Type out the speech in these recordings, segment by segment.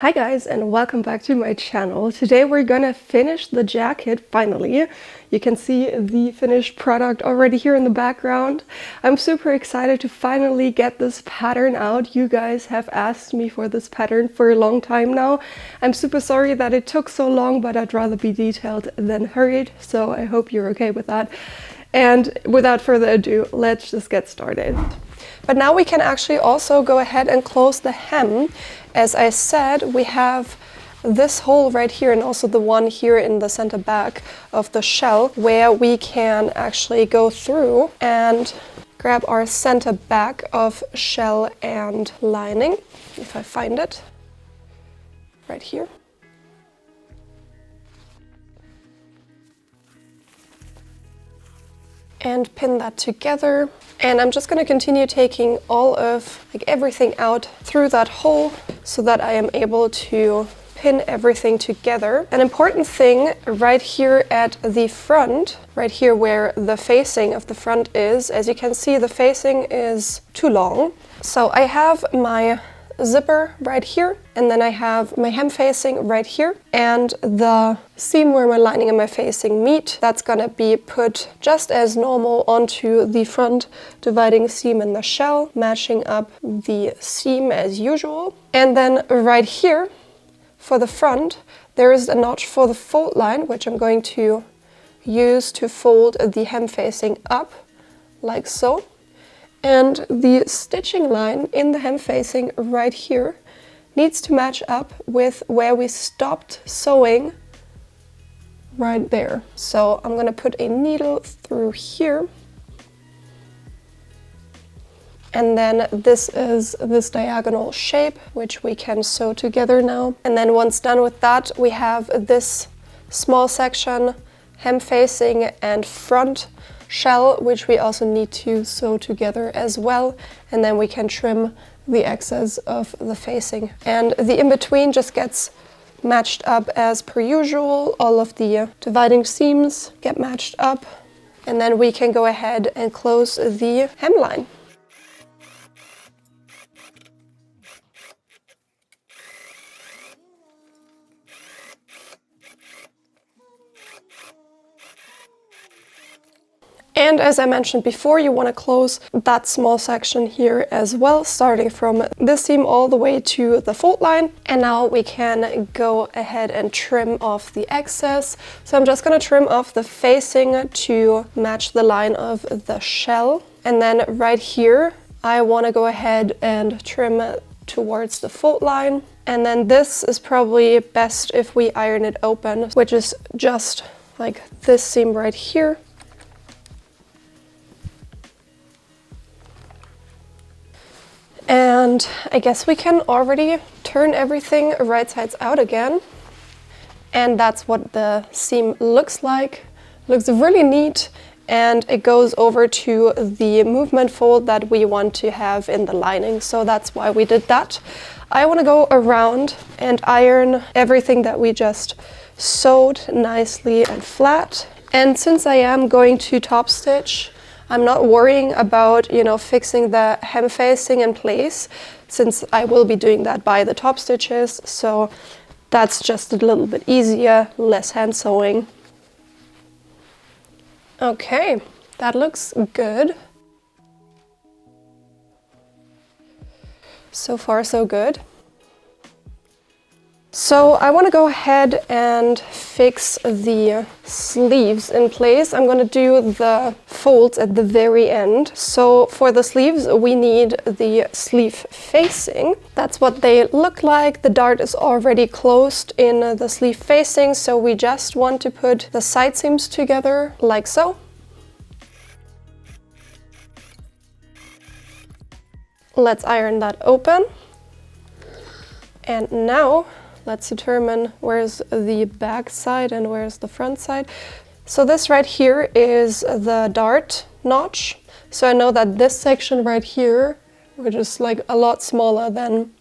Hi guys, and welcome back to my channel. Today we're gonna finish the jacket finally. You can see the finished product already here in the background. I'm super excited to finally get this pattern out. You guys have asked me for this pattern for a long time now. I'm super sorry that it took so long, but I'd rather be detailed than hurried, so I hope you're okay with that. And without further ado, let's just get started. But now we can actually also go ahead and close the hem. As I said, we have this hole right here and also the one here in the center back of the shell where we can actually go through and grab our center back of shell and lining, if I find it, right here. And pin that together. And I'm just going to continue taking all of everything out through that hole so that I am able to pin everything together. An important thing right here at the front, right here where the facing of the front is, as you can see, the facing is too long. So I have my zipper right here, and then I have my hem facing right here, and the seam where my lining and my facing meet, that's gonna be put just as normal onto the front dividing seam in the shell, matching up the seam as usual. And then right here for the front there is a notch for the fold line, which I'm going to use to fold the hem facing up like so. And the stitching line in the hem facing right here needs to match up with where we stopped sewing right there. So I'm going to put a needle through here. And then this is this diagonal shape, which we can sew together now. And then once done with that, we have this small section, hem facing and front shell, which we also need to sew together as well, and then we can trim the excess of the facing. And the in-between just gets matched up as per usual. All of the dividing seams get matched up, and then we can go ahead and close the hemline. And as I mentioned before, you want to close that small section here as well, starting from this seam all the way to the fold line. And now we can go ahead and trim off the excess. So I'm just going to trim off the facing to match the line of the shell. And then right here, I want to go ahead and trim towards the fold line. And then this is probably best if we iron it open, which is just like this seam right here. And I guess we can already turn everything right sides out again. And that's what the seam looks like. Looks really neat, and it goes over to the movement fold that we want to have in the lining. So that's why we did that. I want to go around and iron everything that we just sewed nicely and flat. And since I am going to top stitch, I'm not worrying about, fixing the hem facing in place, since I will be doing that by the top stitches. So that's just a little bit easier, less hand sewing. Okay, that looks good. So far, so good. So I want to go ahead and fix the sleeves in place. I'm going to do the folds at the very end. So for the sleeves, we need the sleeve facing. That's what they look like. The dart is already closed in the sleeve facing, so we just want to put the side seams together like so. Let's iron that open. And now let's determine where's the back side and where's the front side. So this right here is the dart notch. So I know that this section right here, which is like a lot smaller than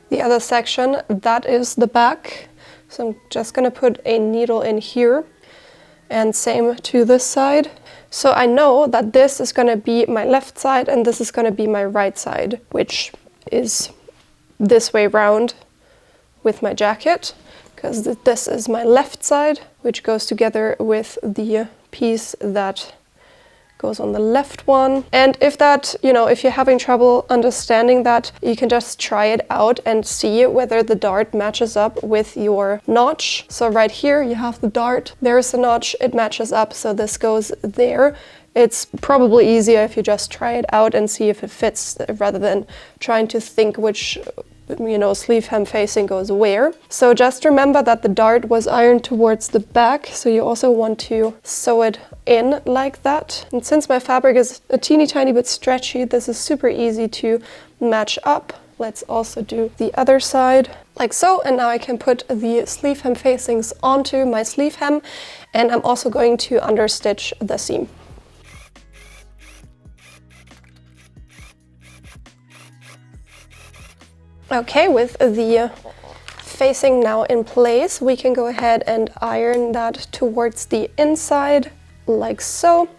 the other section, that is the back. So I'm just gonna put a needle in here, and same to this side. So I know that this is gonna be my left side and this is gonna be my right side, which is this way round with my jacket, because this is my left side, which goes together with the piece that goes on the left one. And if that, if you're having trouble understanding that, you can just try it out and see whether the dart matches up with your notch. So right here you have the dart, there's the notch, it matches up, so this goes there. It's probably easier if you just try it out and see if it fits, rather than trying to think which sleeve hem facing goes where. So just remember that the dart was ironed towards the back, so you also want to sew it in like that. And since my fabric is a teeny tiny bit stretchy, this is super easy to match up. Let's also do the other side like so, and now I can put the sleeve hem facings onto my sleeve hem, and I'm also going to understitch the seam. Okay, with the facing now in place, we can go ahead and iron that towards the inside, like so.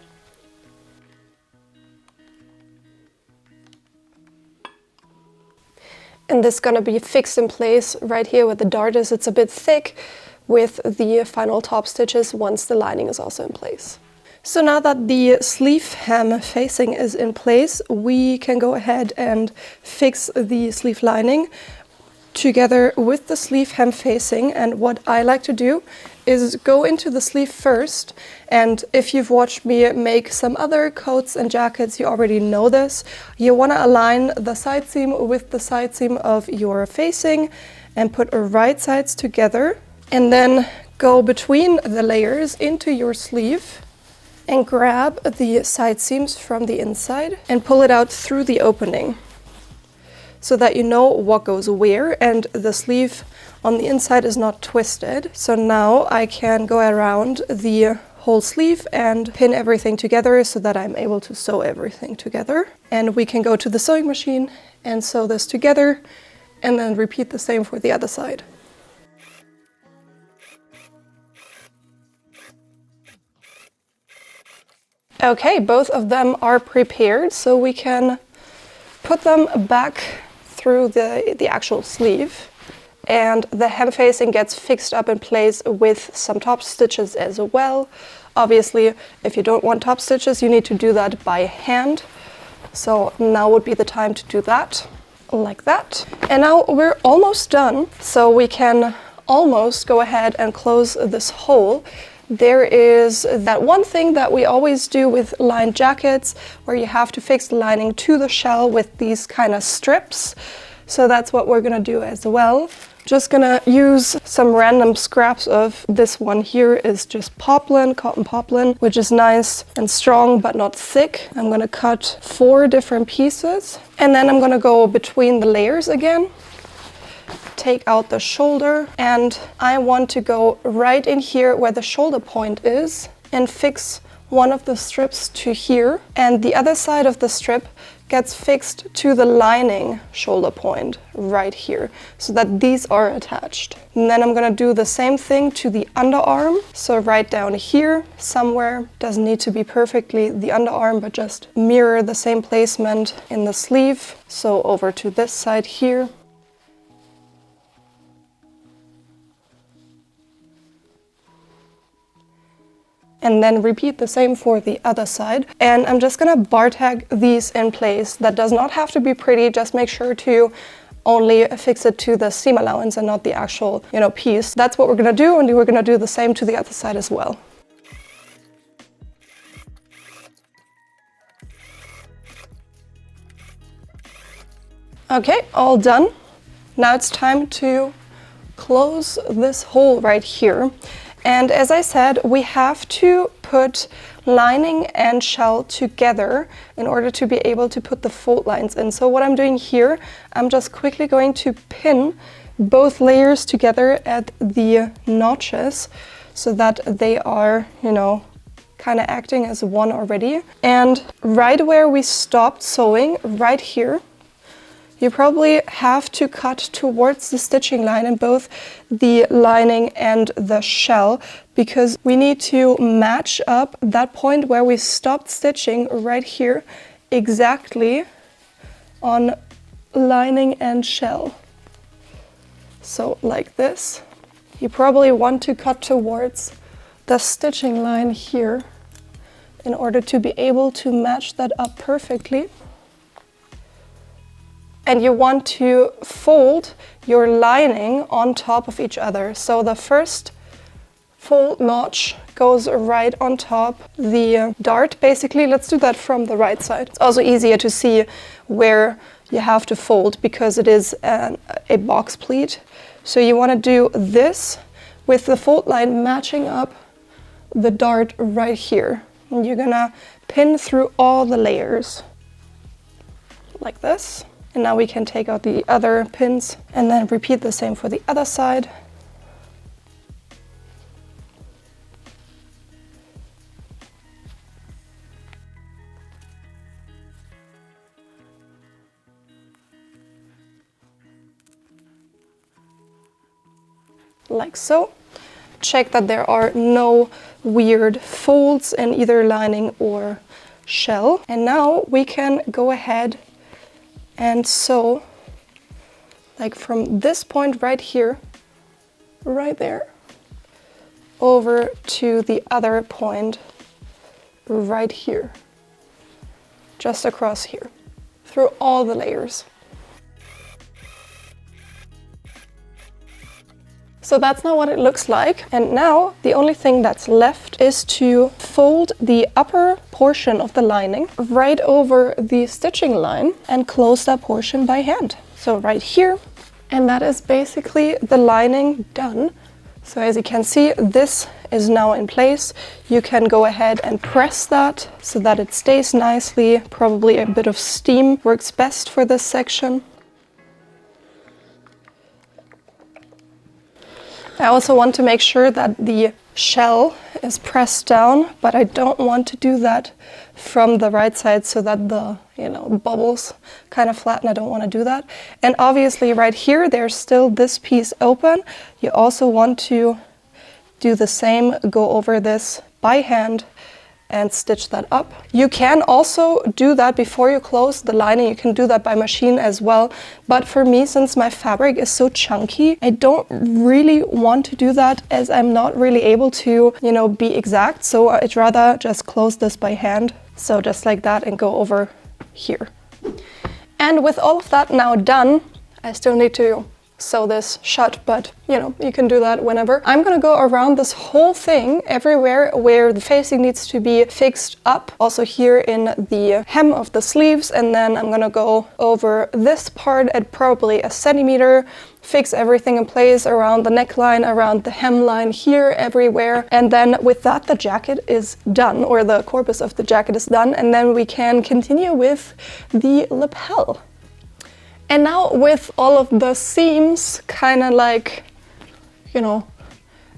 And this is gonna be fixed in place right here where the dart is. It's a bit thick with the final top stitches once the lining is also in place. So now that the sleeve hem facing is in place, we can go ahead and fix the sleeve lining together with the sleeve hem facing. And what I like to do is go into the sleeve first. And if you've watched me make some other coats and jackets, you already know this. You want to align the side seam with the side seam of your facing and put right sides together, and then go between the layers into your sleeve and grab the side seams from the inside and pull it out through the opening so that you know what goes where and the sleeve on the inside is not twisted. So now I can go around the whole sleeve and pin everything together so that I'm able to sew everything together. And we can go to the sewing machine and sew this together and then repeat the same for the other side. Okay, both of them are prepared, so we can put them back through the actual sleeve, and the hem facing gets fixed up in place with some top stitches as well. Obviously, if you don't want top stitches, you need to do that by hand. So now would be the time to do that, like that. And now we're almost done, so we can almost go ahead and close this hole. There is that one thing that we always do with lined jackets where you have to fix the lining to the shell with these kind of strips. So that's what we're gonna do as well. Just gonna use some random scraps of this one here is just poplin, cotton poplin, which is nice and strong but not thick. I'm gonna cut 4 different pieces, and then I'm gonna go between the layers again. Take out the shoulder, and I want to go right in here where the shoulder point is and fix one of the strips to here, and the other side of the strip gets fixed to the lining shoulder point right here so that these are attached. And then I'm gonna do the same thing to the underarm, so right down here somewhere. Doesn't need to be perfectly the underarm, but just mirror the same placement in the sleeve. So over to this side here. And then repeat the same for the other side. And I'm just gonna bar tag these in place. That does not have to be pretty, just make sure to only fix it to the seam allowance and not the actual, piece. That's what we're gonna do, and we're gonna do the same to the other side as well. Okay, all done. Now it's time to close this hole right here. And as I said, we have to put lining and shell together in order to be able to put the fold lines in. So what I'm doing here, I'm just quickly going to pin both layers together at the notches so that they are, kind of acting as one already. And right where we stopped sewing, right here, you probably have to cut towards the stitching line in both the lining and the shell, because we need to match up that point where we stopped stitching right here exactly on lining and shell. So like this. You probably want to cut towards the stitching line here in order to be able to match that up perfectly. And you want to fold your lining on top of each other. So the first fold notch goes right on top the dart, basically. Let's do that from the right side. It's also easier to see where you have to fold because it is a box pleat. So you want to do this with the fold line matching up the dart right here. And you're gonna pin through all the layers like this. And now we can take out the other pins and then repeat the same for the other side. Like so. Check that there are no weird folds in either lining or shell. And now we can go ahead and sew like from this point right here, right there, over to the other point right here, just across here, through all the layers. So that's now what it looks like. And now the only thing that's left is to fold the upper portion of the lining right over the stitching line and close that portion by hand. So right here, and that is basically the lining done. So as you can see, this is now in place. You can go ahead and press that so that it stays nicely. Probably a bit of steam works best for this section. I also want to make sure that the shell is pressed down, but I don't want to do that from the right side so that the bubbles kind of flatten. I don't want to do that. And obviously right here, there's still this piece open. You also want to do the same, go over this by hand and stitch that up. You can also do that before you close the lining. You can do that by machine as well. But for me, since my fabric is so chunky, I don't really want to do that as I'm not really able to, be exact. So I'd rather just close this by hand. So just like that and go over here. And with all of that now done, I still need to sew this shut, but you can do that whenever. I'm gonna go around this whole thing everywhere where the facing needs to be fixed up, also here in the hem of the sleeves, and then I'm gonna go over this part at probably 1 centimeter, fix everything in place around the neckline, around the hemline here, everywhere. And then with that, the jacket is done, or the corpus of the jacket is done, and then we can continue with the lapel. And now with all of the seams kind of like,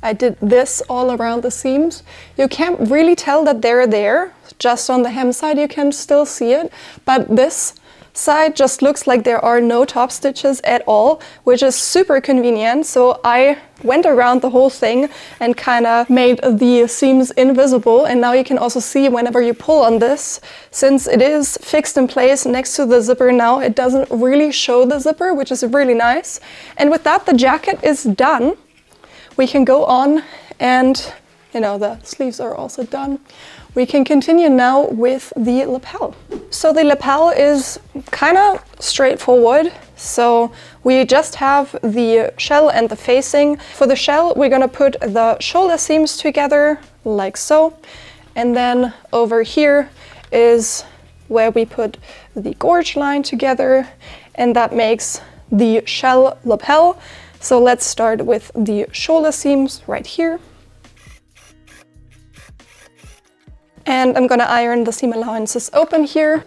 I did this all around the seams. You can't really tell that they're there. Just on the hem side you can still see it, but this side just looks like there are no top stitches at all, which is super convenient. So I went around the whole thing and kind of made the seams invisible. And now you can also see whenever you pull on this, since it is fixed in place next to the zipper now, it doesn't really show the zipper, which is really nice. And with that, the jacket is done. We can go on and, the sleeves are also done. We can continue now with the lapel. So the lapel is kind of straightforward. So we just have the shell and the facing. For the shell, we're gonna put the shoulder seams together like so. And then over here is where we put the gorge line together, and that makes the shell lapel. So let's start with the shoulder seams right here. And I'm gonna iron the seam allowances open here.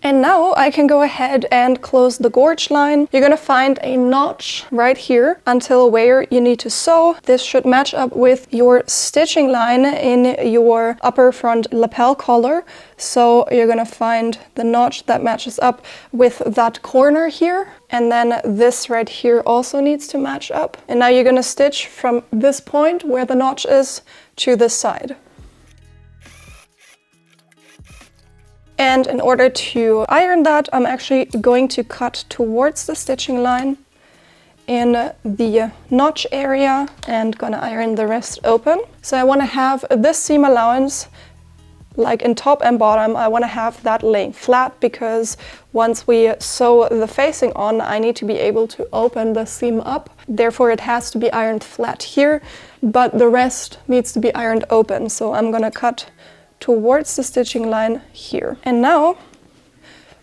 And now I can go ahead and close the gorge line. You're gonna find a notch right here until where you need to sew. This should match up with your stitching line in your upper front lapel collar. So you're gonna find the notch that matches up with that corner here. And then this right here also needs to match up. And now you're gonna stitch from this point where the notch is to this side. And in order to iron that, I'm actually going to cut towards the stitching line in the notch area and gonna iron the rest open. So I want to have this seam allowance like in top and bottom. I want to have that laying flat because once we sew the facing on, I need to be able to open the seam up. Therefore it has to be ironed flat here, but the rest needs to be ironed open. So I'm gonna cut towards the stitching line here. And now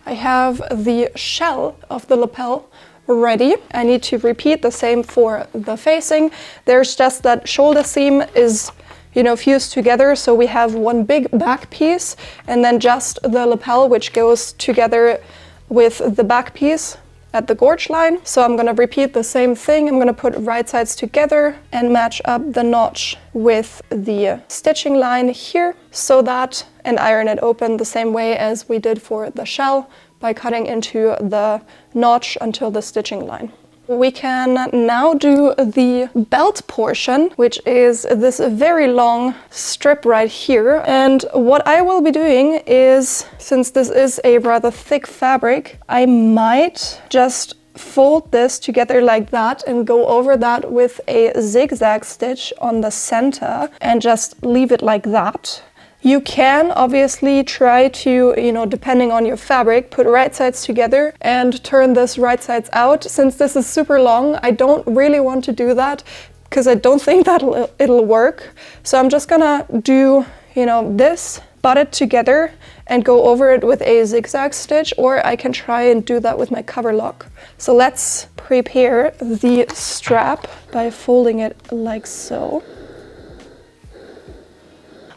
I have the shell of the lapel ready. I need to repeat the same for the facing. There's just that shoulder seam is, you know, fused together, so we have one big back piece and then just the lapel, which goes together with the back piece at the gorge line. So I'm gonna repeat the same thing. I'm gonna put right sides together and match up the notch with the stitching line here, so that, and iron it open the same way as we did for the shell by cutting into the notch until the stitching line. We can now do the belt portion, which is this very long strip right here. And what I will be doing is, since this is a rather thick fabric, I might just fold this together like that and go over that with a zigzag stitch on the center and just leave it like that. You can obviously try to, you know, depending on your fabric, put right sides together and turn this right sides out. Since this is super long, I don't really want to do that because I don't think that it'll work. So I'm just gonna do, you know, this, butt it together and go over it with a zigzag stitch, or I can try and do that with my cover lock. So let's prepare the strap by folding it like so.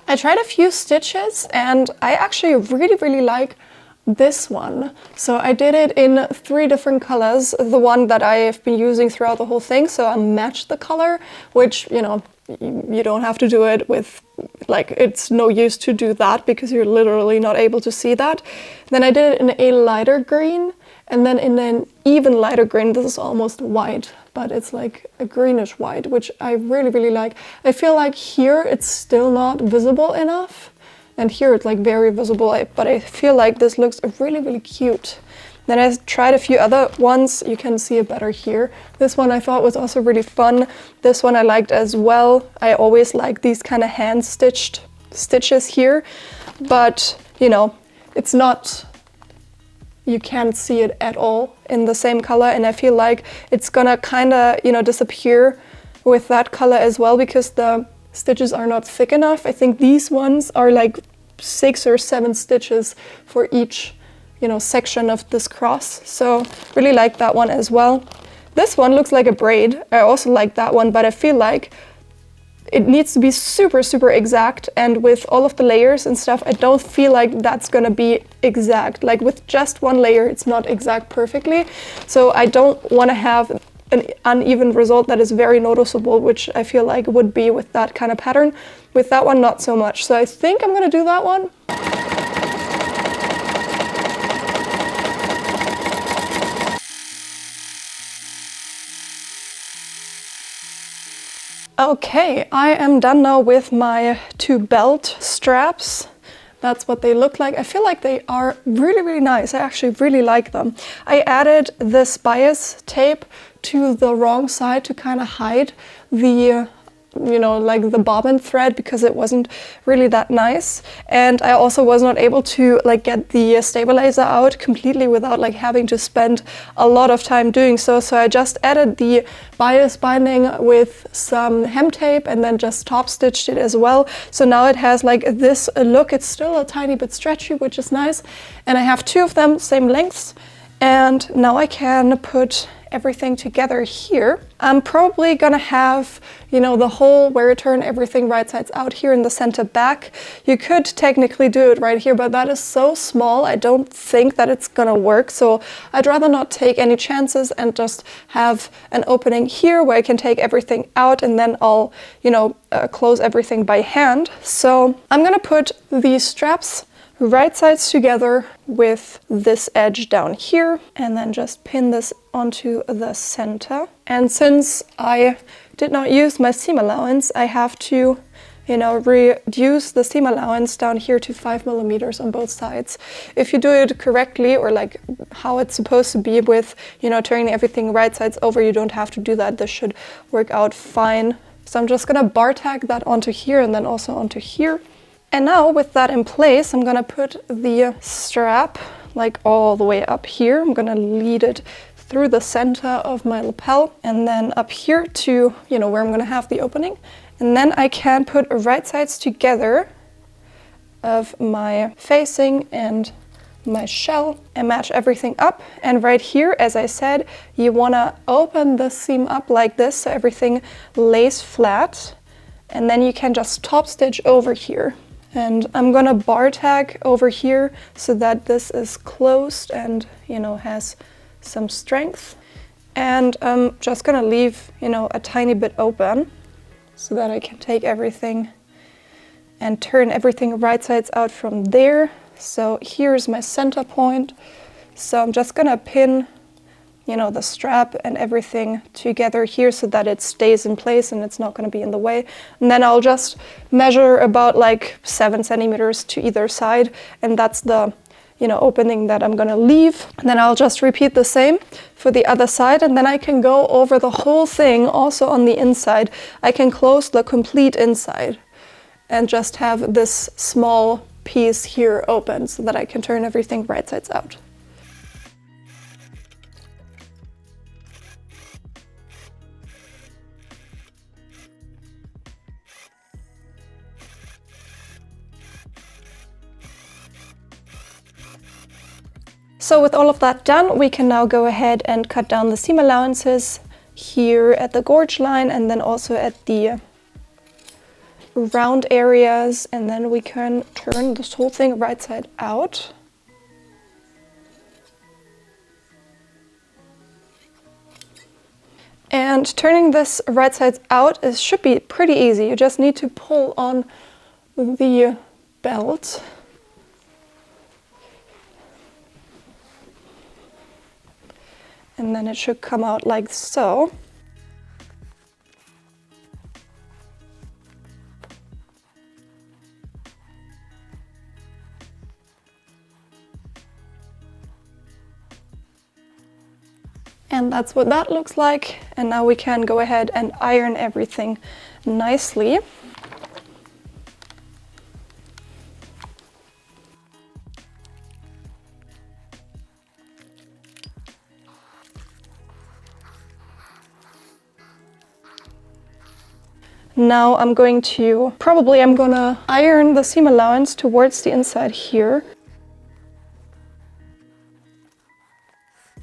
I tried a few stitches and I actually really like this one. So I did it in 3 different colors, the one that I've been using throughout the whole thing. So I matched the color, which, you know, you don't have to do it with, like, it's no use to do that because you're literally not able to see that. Then I did it in a lighter green and then in an even lighter green. This is almost white, but it's like a greenish white, which I really like. I feel like here it's still not visible enough, and here it's like very visible, but I feel like this looks really cute. Then I tried a few other ones. You can see it better here. This one I thought was also really fun. This one I liked as well. I always like these kind of hand stitched stitches here, but you know, it's not, you can't see it at all in the same color, and I feel like it's gonna kind of, you know, disappear with that color as well because the stitches are not thick enough. I think these ones are like 6 or 7 stitches for each, you know, section of this cross. So really like that one as well. This one looks like a braid. I also like that one, but I feel like it needs to be super exact, and with all of the layers and stuff, I don't feel like that's gonna be exact. Like with just one layer, it's not exact perfectly. So I don't want to have an uneven result that is very noticeable, which I feel like would be with that kind of pattern. With that one, not so much. So I think I'm gonna do that one. Okay, I am done now with my 2 belt straps. That's what they look like. I feel like they are really nice. I actually really like them. I added this bias tape to the wrong side to kind of hide the, you know, like the bobbin thread, because it wasn't really that nice. And I also was not able to like get the stabilizer out completely without like having to spend a lot of time doing so. So I just added the bias binding with some hem tape and then just top stitched it as well. So now it has like this look. It's still a tiny bit stretchy, which is nice. And I have 2 of them, same lengths. And now I can put everything together here. I'm probably gonna have, you know, the whole where I turn everything right sides out here in the center back. You could technically do it right here, but that is so small, I don't think that it's gonna work. So I'd rather not take any chances and just have an opening here where I can take everything out, and then I'll, you know, close everything by hand. So I'm gonna put these straps right sides together with this edge down here, and then just pin this onto the center. And since I did not use my seam allowance, I have to you know, reduce the seam allowance down here to 5 millimeters on both sides. If you do it correctly, or like how it's supposed to be with, you know, turning everything right sides over, you don't have to do that. This should work out fine. So I'm just gonna bar tag that onto here and then also onto here. And now with that in place, I'm gonna put the strap like all the way up here. I'm gonna lead it through the center of my lapel and then up here to, you know, where I'm gonna have the opening. And then I can put right sides together of my facing and my shell and match everything up. And right here, as I said, you wanna open the seam up like this so everything lays flat. And then you can just top stitch over here. And I'm gonna bar tag over here so that this is closed and, you know, has some strength. And I'm just gonna leave, you know, a tiny bit open so that I can take everything and turn everything right sides out from there. So here's my center point. So I'm just gonna pin, you know, the strap and everything together here so that it stays in place and it's not gonna be in the way. And then I'll just measure about like 7 centimeters to either side, and that's the, you know, opening that I'm gonna leave. And then I'll just repeat the same for the other side, and then I can go over the whole thing also on the inside. I can close the complete inside and just have this small piece here open so that I can turn everything right sides out. So with all of that done, we can now go ahead and cut down the seam allowances here at the gorge line and then also at the round areas, and then we can turn this whole thing right side out. And turning this right side out should be pretty easy. You just need to pull on the belt. And then it should come out like so. And that's what that looks like. And now we can go ahead and iron everything nicely. Now I'm gonna iron the seam allowance towards the inside here.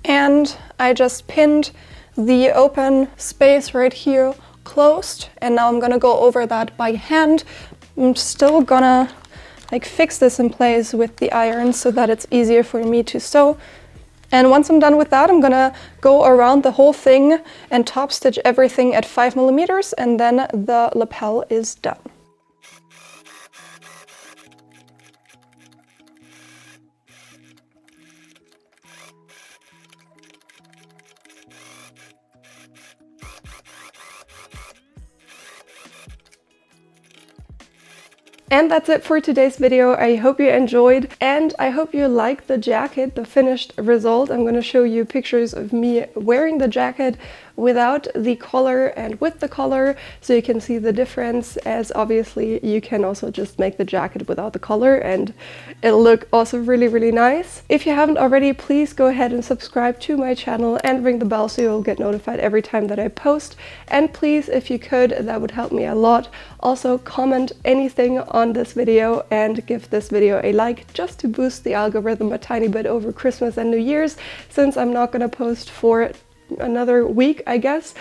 And I just pinned the open space right here closed, and now I'm gonna go over that by hand. I'm still gonna like fix this in place with the iron so that it's easier for me to sew. And once I'm done with that, I'm gonna go around the whole thing and top stitch everything at 5 millimeters, and then the lapel is done. And that's it for today's video. I hope you enjoyed, and I hope you liked the jacket, the finished result. I'm going to show you pictures of me wearing the jacket without the collar and with the collar, so you can see the difference, as obviously you can also just make the jacket without the collar and it'll look also really, really nice. If you haven't already, please go ahead and subscribe to my channel and ring the bell so you'll get notified every time that I post. And please, if you could, that would help me a lot. Also, comment anything on this video and give this video a like, just to boost the algorithm a tiny bit over Christmas and New Year's, since I'm not gonna post for another week, I guess.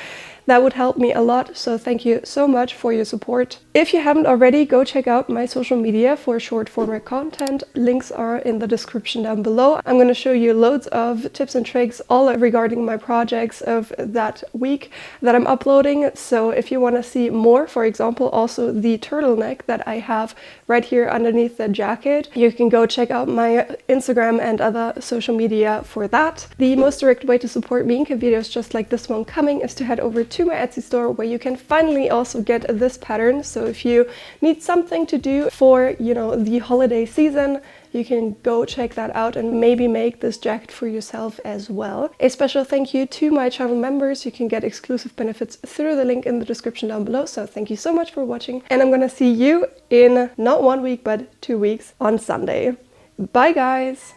That would help me a lot, so thank you so much for your support. If you haven't already, go check out my social media for short format content. Links are in the description down below. I'm going to show you loads of tips and tricks all regarding my projects of that week that I'm uploading. So if you want to see more, for example, also the turtleneck that I have right here underneath the jacket, you can go check out my Instagram and other social media for that. The most direct way to support me and get videos just like this one coming is to head over to my Etsy store where you can finally also get this pattern. So if you need something to do for, you know, the holiday season, you can go check that out and maybe make this jacket for yourself as well. A special thank you to my channel members. You can get exclusive benefits through the link in the description down below. So thank you so much for watching, and I'm gonna see you in not 1 week but 2 weeks on Sunday. Bye guys!